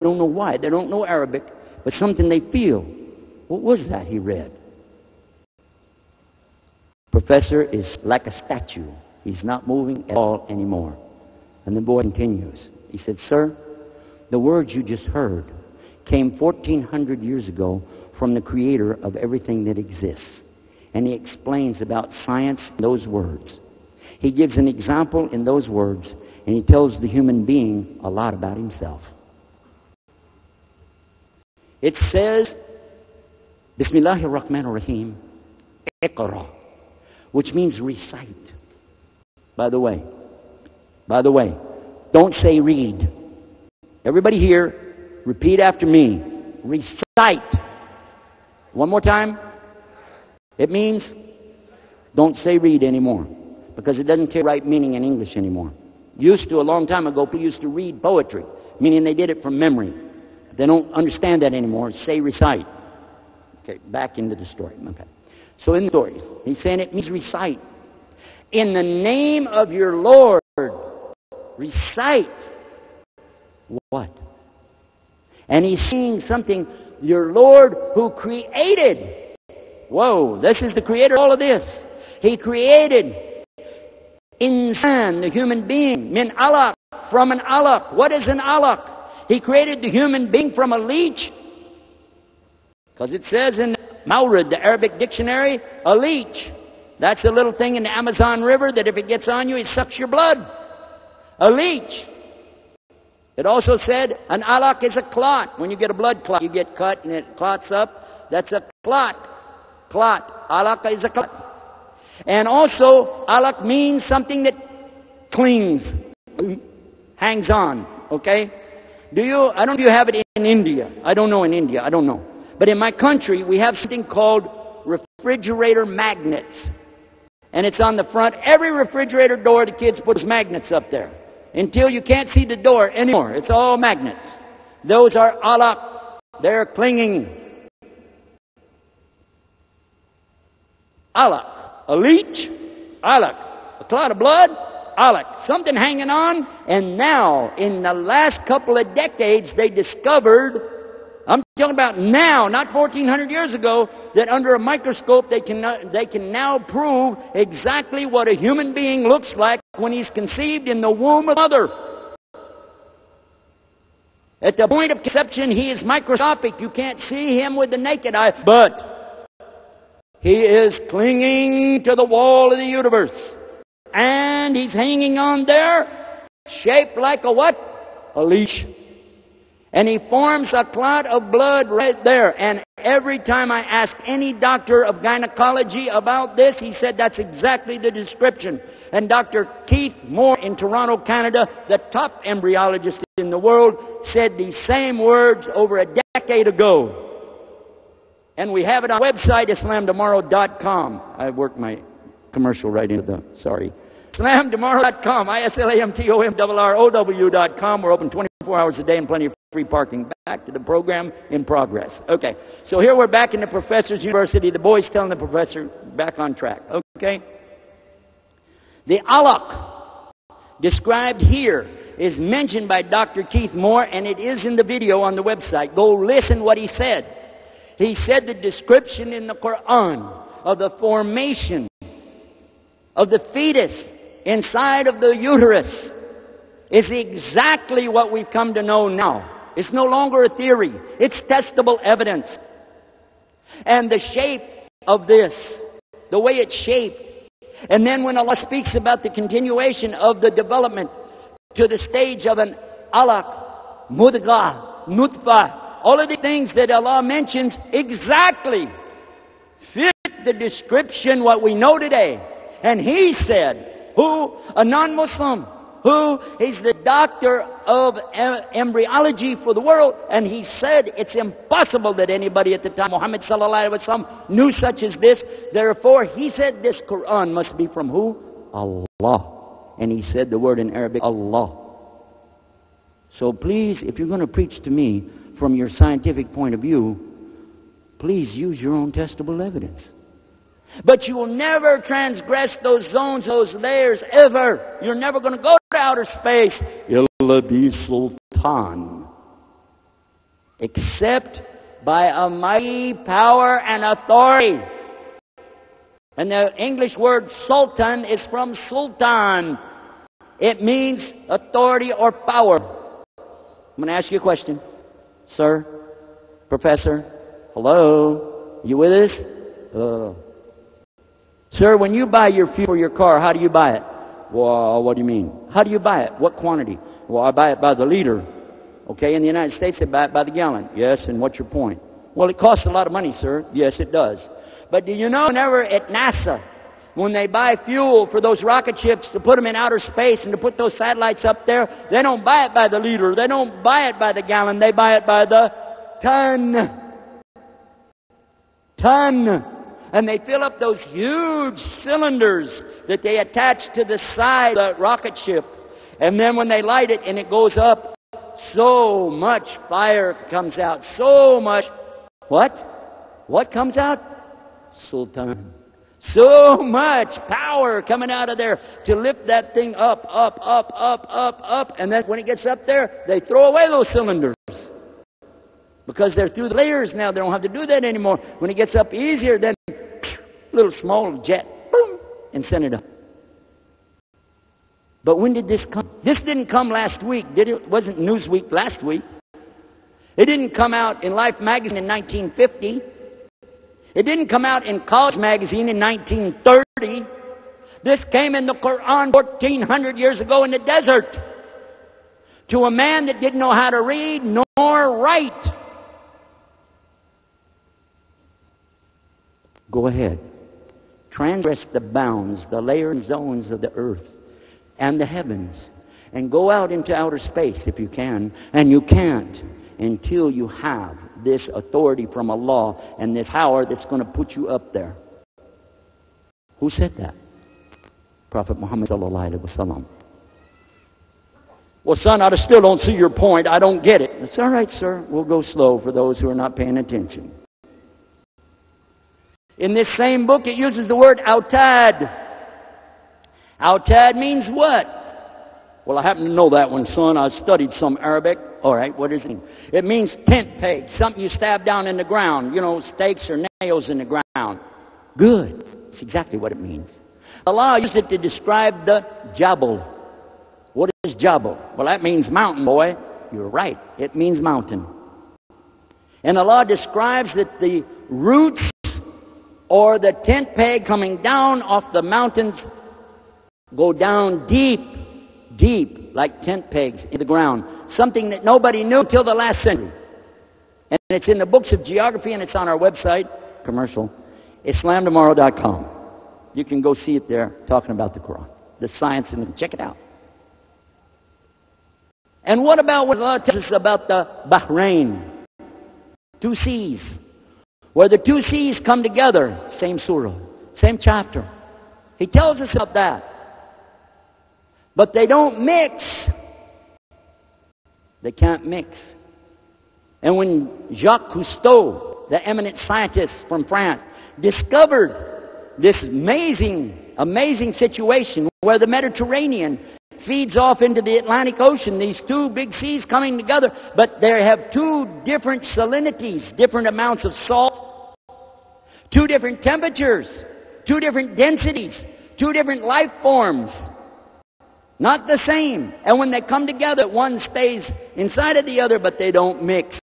don't know why. They don't know Arabic, but something they feel. What was that he read? Professor is like a statue. He's not moving at all anymore. And the boy continues. He said, sir, the words you just heard came 1,400 years ago from the creator of everything that exists. And he explains about science in those words. He gives an example in those words, and he tells the human being a lot about himself. It says, Bismillahir Rahmanir Rahim, Iqra, which means recite. By the way, don't say read. Everybody here, repeat after me. Recite. One more time. It means don't say read anymore, because it doesn't carry right meaning in English anymore. Used to, a long time ago, people used to read poetry, meaning they did it from memory. They don't understand that anymore. Say recite. Okay, back into the story. Okay. So in the story, he's saying it means recite. In the name of your Lord, recite. What? And he's saying something, your Lord who created. Whoa, this is the creator of all of this. He created insan, the human being, min alaq, from an alaq. What is an alaq? He created the human being from a leech. Because it says in Mawrid, the Arabic dictionary, a leech. That's a little thing in the Amazon River that if it gets on you, it sucks your blood. A leech. It also said an alaq is a clot. When you get a blood clot, you get cut and it clots up. That's a clot. Clot. Alaq is a clot. And also, alaq means something that clings, hangs on. Okay? I don't know if you have it in India. I don't know in India. I don't know. But in my country, we have something called refrigerator magnets. And it's on the front. Every refrigerator door, the kids put magnets up there. Until you can't see the door anymore. It's all magnets. Those are alaq. They're clinging. Alaq. A leech. Alaq. A clot of blood. Alaq. Something hanging on. And now, in the last couple of decades, they discovered, I'm talking about now, not 1,400 years ago, that under a microscope they can now prove exactly what a human being looks like when he's conceived in the womb of mother. At the point of conception, he is microscopic. You can't see him with the naked eye, but he is clinging to the wall of the uterus. And he's hanging on there, shaped like a what? A leech. And he forms a clot of blood right there. And every time I ask any doctor of gynecology about this, he said that's exactly the description. And Dr. Keith Moore in Toronto, Canada, the top embryologist in the world, said these same words over a decade ago. And we have it on our website, islamtomorrow.com. I worked my commercial right into the, sorry. Islamtomorrow.com, ISLAMTOMRROW.com. We're open 24 hours a day and plenty of free parking. Back to the program in progress. Okay, so here we're back in the professor's university. The boy's telling the professor back on track. Okay? The alaq described here is mentioned by Dr. Keith Moore, and it is in the video on the website. Go listen what he said. He said the description in the Quran of the formation of the fetus inside of the uterus is exactly what we've come to know now. It's no longer a theory. It's testable evidence. And the shape of this, the way it's shaped, and then when Allah speaks about the continuation of the development to the stage of an alaq, mudghah, nutfah, all of the things that Allah mentions exactly fit the description what we know today. And he said, who? A non-Muslim, who is the doctor of embryology for the world, and he said it's impossible that anybody at the time, Muhammad sallallahu alaihi wasallam, knew such as this. Therefore, he said this Quran must be from who? Allah. And he said the word in Arabic, Allah. So please, if you're going to preach to me from your scientific point of view, please use your own testable evidence. But you will never transgress those zones, those layers, ever. You're never going to go to outer space. Illa bi sultan. except by a mighty power and authority. And the English word sultan is from sultan. It means authority or power. I'm going to ask you a question. Sir, professor, hello, you with us? Sir, when you buy your fuel for your car, how do you buy it? Well, what do you mean? How do you buy it? What quantity? Well, I buy it by the liter. Okay, in the United States, they buy it by the gallon. Yes, and what's your point? Well, it costs a lot of money, sir. Yes, it does. But do you know, whenever at NASA, when they buy fuel for those rocket ships to put them in outer space and to put those satellites up there, they don't buy it by the liter. They don't buy it by the gallon. They buy it by the ton. Ton. And they fill up those huge cylinders that they attach to the side of the rocket ship. And then when they light it and it goes up, so much fire comes out. So much. What? What comes out? Sultan. So much power coming out of there to lift that thing up, up, up, up, up, up. And then when it gets up there, they throw away those cylinders. Because they're through the layers now. They don't have to do that anymore. When it gets up easier, then little small jet, boom, and send it up. But when did this come? This didn't come last week, did it? It wasn't Newsweek last week. It didn't come out in Life magazine in 1950. It didn't come out in College magazine in 1930. This came in the Quran 1400 years ago in the desert to a man that didn't know how to read nor write. Go ahead. Transgress the bounds, the layers and zones of the earth and the heavens, and go out into outer space if you can, and you can't until you have this authority from Allah and this power that's going to put you up there. Who said that? Prophet Muhammad sallallahu alaihi wasallam. Well, son, I still don't see your point. I don't get it. It's all right, sir. We'll go slow for those who are not paying attention. In this same book, it uses the word autad. Autad means what? Well, I happen to know that one, son. I studied some Arabic. All right, what does it mean? It means tent peg, something you stab down in the ground. You know, stakes or nails in the ground. Good. That's exactly what it means. Allah used it to describe the Jabal. What is Jabal? Well, that means mountain, boy. You're right. It means mountain. And Allah describes that the roots or the tent peg coming down off the mountains go down deep, deep, like tent pegs in the ground. Something that nobody knew until the last century. And it's in the books of geography, and it's on our website, commercial, islamtomorrow.com. You can go see it there, talking about the Quran, the science, and check it out. And what about what Allah tells us about the Bahrain? 2 seas. Where the 2 seas come together. Same surah, same chapter. He tells us about that. But they don't mix. They can't mix. And when Jacques Cousteau, the eminent scientist from France, discovered this amazing situation where the Mediterranean feeds off into the Atlantic Ocean, these 2 big seas coming together, but they have 2 different salinities, different amounts of salt, 2 different temperatures, 2 different densities, 2 different life forms. Not the same. And when they come together, one stays inside of the other, but they don't mix.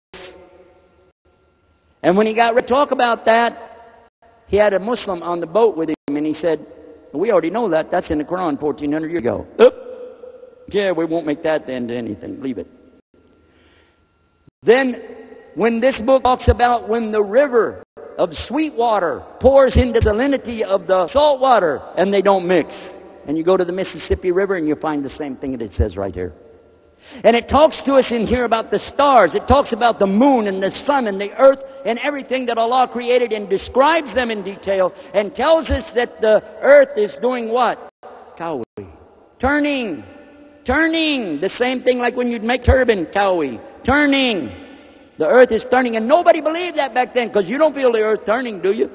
And when he got ready to talk about that, he had a Muslim on the boat with him, and he said, we already know that. That's in the Quran 1400 years ago. Yeah, we won't make that into anything. Leave it. Then, when this book talks about when the river of sweet water pours into the salinity of the salt water, and they don't mix. And you go to the Mississippi River and you find the same thing that it says right here. And it talks to us in here about the stars. It talks about the moon and the sun and the earth and everything that Allah created, and describes them in detail and tells us that the earth is doing what? Kawi. Turning. The same thing like when you'd make turban, kawi. Turning. The earth is turning. And nobody believed that back then, because you don't feel the earth turning, do you?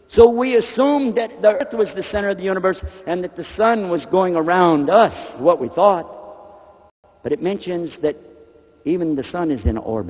So we assumed that the earth was the center of the universe and that the sun was going around us, what we thought. But it mentions that even the sun is in orbit.